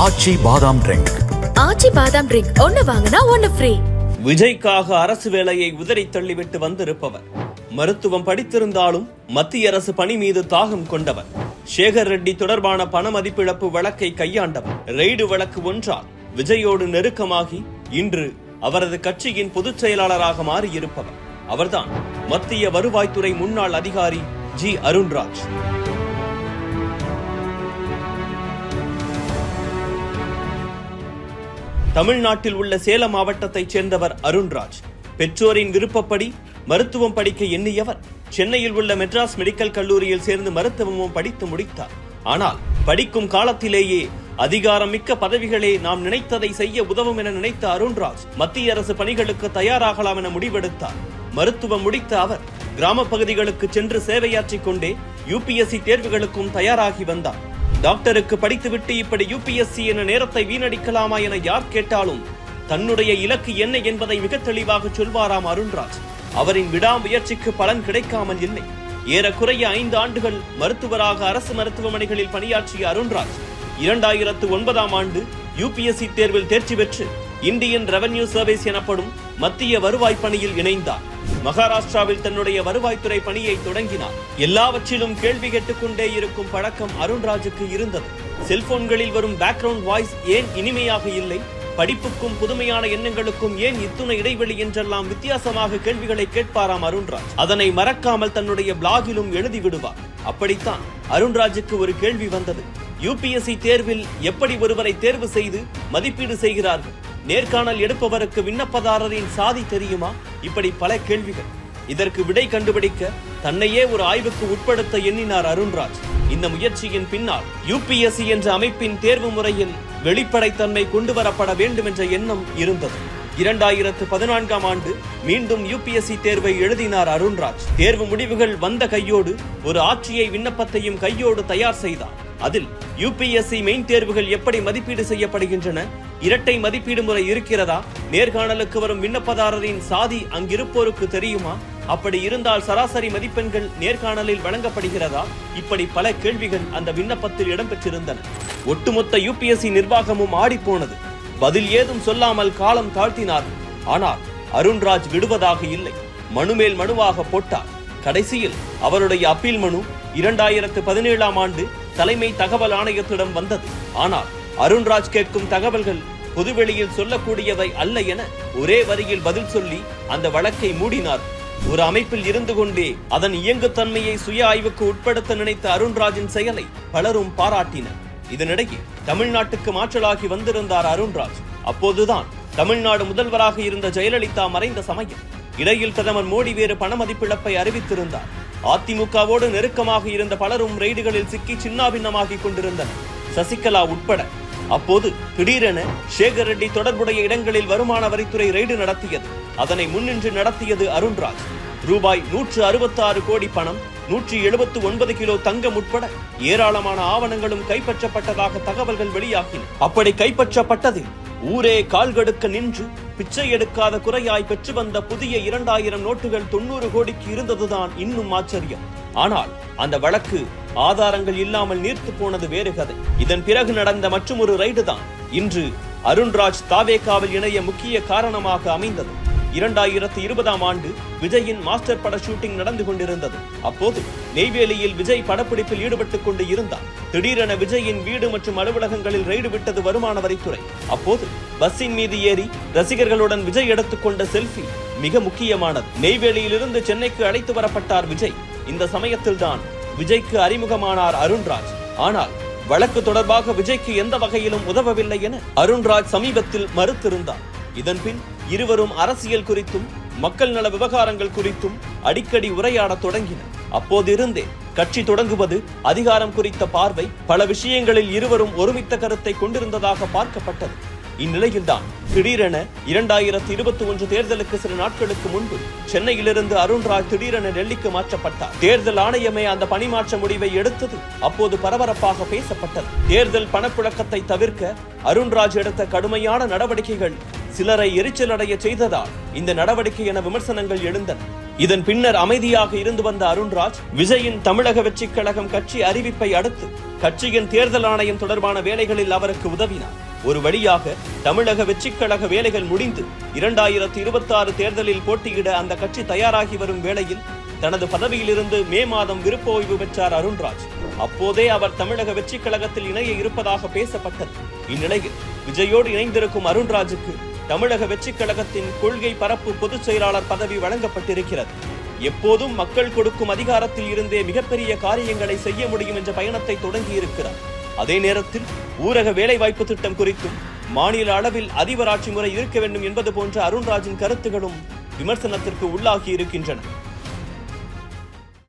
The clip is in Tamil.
ஆச்சி பாதாம் ட்ரிங்க். ஆச்சி பாதாம் ட்ரிங்க் ஒன்னு வாங்கினா ஒன்னு ஃப்ரீ. விஜய்க்காக அரசு வேலையை உதறி தள்ளிவிட்டு வந்திருப்பவர், மருத்துவம் படித்திருந்தாலும் மத்திய அரசு பணி மீது தாகம் கொண்டவர், சேகர் ரெட்டி தொடர்பான பண மதிப்பிழப்பு வழக்கை கையாண்டவர், ரெய்டு வழக்கு ஒன்றால் விஜயோடு நெருக்கமாகி இன்று அவரது கட்சியின் பொதுச் செயலாளராக மாறியிருப்பவர் அவர்தான் மத்திய வருவாய்த்துறை முன்னாள் அதிகாரி ஜி அருண்ராஜ். தமிழ்நாட்டில் உள்ள சேலம் மாவட்டத்தைச் சேர்ந்தவர் அருண்ராஜ். பெற்றோரின் விருப்பப்படி மருத்துவம் படிக்க எண்ணியவர் சென்னையில் உள்ள மெட்ராஸ் மெடிக்கல் கல்லூரியில் சேர்ந்து மருத்துவமும் படித்து முடித்தார். ஆனால் படிக்கும் காலத்திலேயே அதிகாரம் மிக்க பதவிகளே நாம் நினைத்ததை செய்ய உதவும் என நினைத்த அருண்ராஜ் மத்திய அரசு பணிகளுக்கு தயாராகலாம் என முடிவெடுத்தார். மருத்துவம் முடித்த அவர் கிராம பகுதிகளுக்கு சென்று சேவையாற்றிக் கொண்டே யூபிஎஸ்சி தேர்வுகளுக்கும் தயாராகி வந்தார். டாக்டருக்கு படித்துவிட்டு இப்படி யூபிஎஸ்சி என நேரத்தை வீணடிக்கலாமா என யார் கேட்டாலும் தன்னுடைய இலக்கு என்ன என்பதை மிக தெளிவாக சொல்வாராம் அருண்ராஜ். அவரின் விடாமுயற்சிக்கு பலன் கிடைக்காமல் இல்லை. ஏறக்குறைய 5 ஆண்டுகள் மருத்துவராக அரசு மருத்துவமனைகளில் பணியாற்றிய அருண்ராஜ் 2009ஆம் ஆண்டு யூபிஎஸ்சி தேர்வில் தேர்ச்சி பெற்று இந்தியன் ரெவென்யூ சர்வீஸ் எனப்படும் மத்திய வருவாய் பணியில் இணைந்தார். மகாராஷ்டிராவில் தன்னுடைய வருவாய்த்துறை பணியை தொடங்கினார். எல்லாவற்றிலும் கேள்வி கேட்டுக்கொண்டே இருக்கும் பழக்கம் அருண்ராஜுக்கு இருந்தது. செல்போன்களில் வரும் பேக்ரவுண்ட் வாய்ஸ் ஏன் இனிமையாக இல்லை, படிப்புக்கும் புதுமையான எண்ணங்களுக்கும் ஏன் இத்துணை இடைவெளி என்றெல்லாம் வித்தியாசமாக கேள்விகளை கேட்பாராம் அருண்ராஜ். அதனை மறக்காமல் தன்னுடைய பிளாகிலும் எழுதி விடுவார். அப்படித்தான் அருண்ராஜுக்கு ஒரு கேள்வி வந்தது. யூபிஎஸ்சி தேர்வில் எப்படி ஒருவரை தேர்வு செய்து மதிப்பீடு செய்கிறார்கள்? நேர்காணல் எடுப்பவருக்கு விண்ணப்பதாரரின் சாதி தெரியுமா? இப்படி பல கேள்விகள். இதற்கு விடை கண்டுபிடிக்க தன்னையே ஒரு ஆய்வுக்கு உட்படுத்த எண்ணினார் அருண்ராஜ். இந்த முயற்சியின் பின்னால் யூபிஎஸ்சி என்ற அமைப்பின் தேர்வு முறையில் வெளிப்படைத்தன்மை கொண்டு வரப்பட வேண்டும் என்ற எண்ணம் இருந்தது. 2014ஆம் ஆண்டு மீண்டும் யூபிஎஸ்சி தேர்வை எழுதினார் அருண்ராஜ். தேர்வு முடிவுகள் வந்த கையோடு ஒரு ஆட்சியை விண்ணப்பத்தையும் கையோடு தயார் செய்தார். அதில் யூபிஎஸ்சி மெயின் தேர்வுகள் எப்படி மதிப்பீடு செய்யப்படுகின்றன, இரட்டை மதிப்பீடு முறை இருக்கிறதா, நேர்காணலுக்கு வரும் விண்ணப்பதாரரின் சாதி அங்கிருப்போருக்கு தெரியுமா, அப்படி இருந்தால் சராசரி மதிப்பெண்கள் நேர்காணலில் வழங்கப்படுகிறதா, இப்படி பல கேள்விகள் அந்த விண்ணப்பத்தில் இடம்பெற்றிருந்தன. ஒட்டுமொத்த யூபிஎஸ்சி நிர்வாகமும் ஆடிப்போனது. பதில் ஏதும் சொல்லாமல் காலம் தாழ்த்தினார்கள். ஆனால் அருண்ராஜ் விடுவதாக இல்லை. மனு மேல் மனுவாக போட்டார். கடைசியில் அவருடைய அப்பீல் மனு 2017ஆம் ஆண்டு தலைமை தகவல் ஆணையத்திடம் வந்தது. ஆனால் அருண்ராஜ் கேட்கும் தகவல்கள் பொதுவெளியில் சொல்லக்கூடியவை அல்ல என ஒரே வரியில் பதில் சொல்லி அந்த வழக்கை மூடினார். ஒரு அமைப்பில் இருந்து கொண்டே அதன் இயங்குத்தன்மையை சுய ஆய்வுக்கு உட்படுத்த நினைத்த அருண்ராஜின் செயலை பலரும் பாராட்டினர். இதனிடையே தமிழ்நாட்டுக்கு மாற்றலாகி வந்திருந்தார் அருண்ராஜ். அப்போதுதான் தமிழ்நாடு முதல்வராக இருந்த ஜெயலலிதா மறைந்த சமயம். இடையில் பிரதமர் மோடி வேறு பண மதிப்பிழப்பை அறிவித்திருந்தார். அதிமுகவோடு நெருக்கமாக இருந்த பலரும் ரெய்டுகளில் சிக்கி சின்னாபின்னமாகி கொண்டிருந்தனர், சசிகலா உட்பட. அப்போது திடீரென சேகர் ரெட்டி தொடர்புடைய இடங்களில் வருமான வரித்துறை ரெய்டு நடத்தியது. அதனை முன்னின்று நடத்தியது அருண்ராஜ். ரூபாய் 166 கோடி பணம், 179 கிலோ தங்கம் உட்பட ஏராளமான ஆவணங்களும் கைப்பற்றப்பட்டதாக தகவல்கள் வெளியாகின. அப்படி கைப்பற்றப்பட்டதில் ஊரே கால்கடுக்க நின்று பிச்சை எடுக்காத குறையாய் பெற்று வந்த புதிய 2000 நோட்டுகள் 90 கோடிக்கு இருந்ததுதான் இன்னும் ஆச்சரியம். ஆனால் அந்த வழக்கு ஆதாரங்கள் இல்லாமல் நீர்த்து போனது வேறு கதை. இதன் பிறகு நடந்த மற்றொரு ரைடு தான் இன்று அருண்ராஜ் தாவேகாவில் இணைய முக்கிய காரணமாக அமைந்தது. 2020ஆம் ஆண்டு விஜயின் மாஸ்டர் பட ஷூட்டிங் நடந்து கொண்டிருந்தது. அப்போது நெய்வேலியில் விஜய் படப்பிடிப்பில் ஈடுபட்டுக் கொண்டு இருந்தார். திடீரென விஜயின் வீடு மற்றும் அலுவலகங்களில் ரெய்டு விட்டது வருமான வரித்துறை. அப்போது பஸ்ஸின் மீது ஏறி ரசிகர்களுடன் விஜய் எடுத்துக்கொண்ட செல்ஃபி மிக முக்கியமானது. நெய்வேலியிலிருந்து சென்னைக்கு அழைத்து வரப்பட்டார் விஜய். இந்த சமயத்தில் தான் விஜய்க்கு அறிமுகமானார் அருண்ராஜ். ஆனால் வழக்கு தொடர்பாக விஜய்க்கு எந்த வகையிலும் உதவவில்லை என அருண்ராஜ் சமீபத்தில் மறுத்திருந்தார். இதன்பின் இருவரும் அரசியல் குறித்தும் மக்கள் நல விவகாரங்கள் குறித்தும் அடிக்கடி உரையாட தொடங்கினர். அப்போதிருந்தே கட்சி தொடங்குவது, அதிகாரம் குறித்த பார்வை, பல விஷயங்களில் இருவரும் ஒருமித்த கருத்தை கொண்டிருந்ததாக பார்க்கப்பட்டது. இந்நிலையில்தான் திடீரென 2021 தேர்தலுக்கு சில நாட்களுக்கு முன்பு சென்னையிலிருந்து அருண்ராஜ் திடீரென டெல்லிக்கு மாற்றப்பட்டார். தேர்தல் ஆணையமே அந்த பணிமாற்ற முடிவை எடுத்தது அப்போது பரபரப்பாக பேசப்பட்டது. தேர்தல் பணப்புழக்கத்தை தவிர்க்க அருண்ராஜ் எடுத்த கடுமையான நடவடிக்கைகள் சிலரை எரிச்சல் அடைய செய்ததால் இந்த நடவடிக்கை என விமர்சனங்கள் எழுந்தன. இதன் பின்னர் அமைதியாக இருந்து வந்த அருண்ராஜ் விஜயின் தமிழக வெற்றிக் கழகம் கட்சி அறிவிப்பை அடுத்து கட்சியின் தேர்தல் ஆணையம் தொடர்பான வேலைகளில் அவருக்கு உதவினார். ஒரு வழியாக தமிழக வெற்றிக் கழக வேலைகள் முடிந்து 2026 தேர்தலில் போட்டியிட அந்த கட்சி தயாராகி வரும் வேளையில் தனது பதவியிலிருந்து மே மாதம் விருப்ப ஓய்வு பெற்றார் அருண்ராஜ். அப்போதே அவர் தமிழக வெற்றிக் கழகத்தில் இணைய இருப்பதாக பேசப்பட்டது. இந்நிலையில் விஜயோடு இணைந்திருக்கும் அருண்ராஜுக்கு தமிழக வெற்றிக் கழகத்தின் கொள்கை பரப்பு பொதுச் செயலாளர் பதவி வழங்கப்பட்டிருக்கிறது. எப்போதும் மக்கள் கொடுக்கும் அதிகாரத்தில் இருந்தே மிகப்பெரிய காரியங்களை செய்ய முடியும் என்ற பயணத்தை தொடங்கியிருக்கிறார். அதே நேரத்தில் ஊரக வேலைவாய்ப்பு திட்டம் குறித்தும் மாநில அளவில் அதிபராட்சி முறை இருக்க வேண்டும் என்பது போன்ற அருண்ராஜின் கருத்துகளும் விமர்சனத்திற்கு உள்ளாகி இருக்கின்றன.